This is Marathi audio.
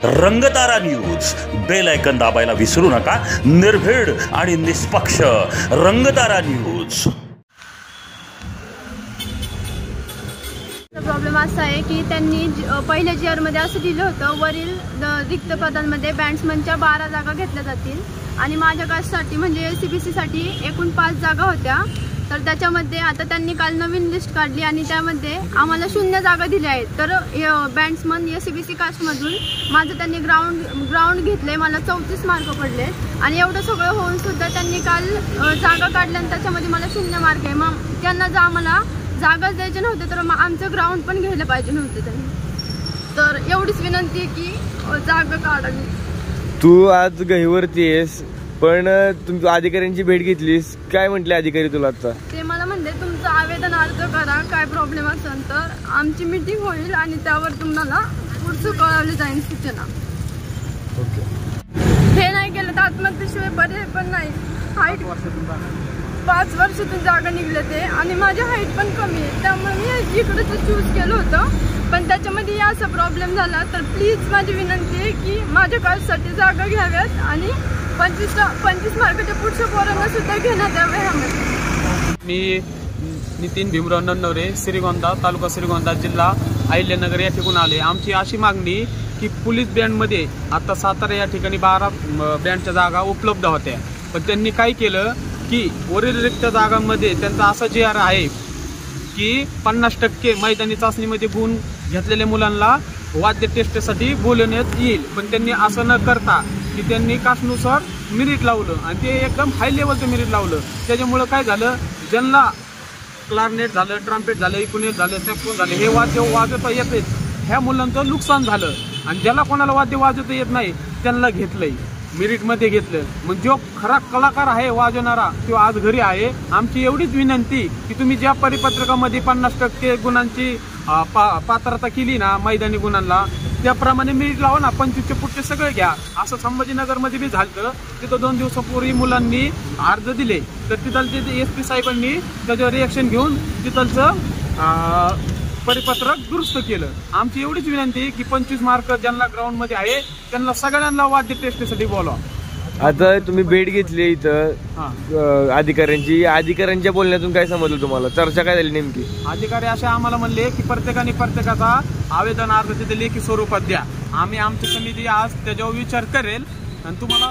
रंगतारा न्यूज बेल आयकन दाबायला विसरू नका। निर्भीड आणि निष्पक्ष रंगतारा न्यूज। प्रॉब्लेम असा आहे की त्यांनी पहिल्या जीआरमध्ये असं दिलं होतं, वरील रिक्त पदांमध्ये बॅट्समनच्या 12 जागा घेतल्या जातील आणि माझ्या कास्टसाठी म्हणजे एसीबीसी साठी एकूण 5 जागा होत्या। तर त्याच्यामध्ये आता त्यांनी काल नवीन लिस्ट काढली आणि त्यामध्ये आम्हाला 0 जागा दिल्या आहेत। तर बॅट्समन एसीबीसी कास्टमधून माझं त्यांनी ग्राउंड घेतले, मला 34 मार्क पडले आणि एवढं सगळं होऊन सुद्धा त्यांनी काल जागा काढल्या आणि त्याच्यामध्ये मला 0 मार्क आहे। मग त्यांना जर आम्हाला जागाच द्यायचे नव्हते तर मग आमचं ग्राउंड पण घ्यायला पाहिजे नव्हतं त्यांनी। तर एवढीच विनंती आहे की जागा काढावी। तू आज घाईवरती आहेस, पण तुम्ही अधिकाऱ्यांची भेट घेतलीस, काय म्हटले अधिकारी तुला आता? ते मला म्हणले तुमचं आवेदन अर्ज करा, काय प्रॉब्लेम असेल तर आमची मीटिंग होईल आणि त्यावर तुम्हाला पुढचं कळवलं जाईल सूचना। हे नाही केलं तर आत्महत्येशिवाय पर्याय पण नाही। हाईट 5 वर्षातून जागा निघले ते आणि माझी हाईट पण कमी आहे, त्यामुळे मी इकडचं चूज केलं होतं। पण त्याच्यामध्ये असा प्रॉब्लेम झाला तर प्लीज माझी विनंती आहे की माझ्या कास्टसाठी जागा घ्याव्यात आणि 25 मार्काच्या पुढच्या पोरांना सुद्धा घेण्यात यावे। मी नितीन भीमराव नन्नवरे, श्रीगोंदा तालुका श्रीगोंदा जिल्हा अहिल्यानगर या ठिकाणी आले। आमची अशी मागणी की पोलीस बँडमध्ये आता सातारा या ठिकाणी 12 बँडच्या जागा उपलब्ध होत्या, पण त्यांनी काय केलं की वरील रिक्त जागांमध्ये त्यांचा असा जीआर आहे की 50% मैदानी चाचणीमध्ये गुण घेतलेल्या मुलांना वाद्य टेस्टसाठी बोलवण्यात येईल। पण त्यांनी असं न करता की त्यांनी कास्टनुसार मेरिट लावलं आणि ते एकदम हाय लेवलचं मेरिट लावलं। त्याच्यामुळं काय झालं, ज्यांना क्लारनेट झालं, ट्रम्पेट झालं, इकुनेट झालं, सॅक्सोफोन झाले, हे वाद्य वाजवता येत नाहीत, ह्या मुलांचं नुकसान झालं आणि ज्याला कोणाला वाद्य वाजवता येत नाही त्यांना घेतलंय, मेरिटमध्ये घेतलं। मग जो खरा कलाकार आहे वाजवणारा तो आज घरी आहे। आमची एवढीच विनंती की तुम्ही ज्या परिपत्रकामध्ये 50% गुणांची पात्रता केली ना मैदानी गुणांना, त्याप्रमाणे मेरिट लावा ना, 25च्या पुढचे सगळे घ्या। असं संभाजीनगरमध्ये बी झालं, तिथं 2 दिवसापूर्वी मुलांनी अर्ज दिले तर तिथलचे SP साहेबांनी त्याच्यावर रिॲक्शन घेऊन तिथलचं परिपत्रक दुरुस्त केलं। आमची एवढीच विनंती आहे की 25 मार्क ज्यांना ग्राउंडमध्ये आहे त्यांना सगळ्यांना वाद्य टेस्टसाठी बोलवा। आता तुम्ही भेट घेतली इथं अधिकाऱ्यांच्या बोलण्यातून काय समजलं तुम्हाला? चर्चा काय झाली नेमकी? अधिकारी असे आम्हाला म्हणले की प्रत्येकाचा आवेदन अर्ज तिथे लेखी स्वरूपात द्या, आम्ही आमची समिती आज त्याच्यावर विचार करेल आणि तुम्हाला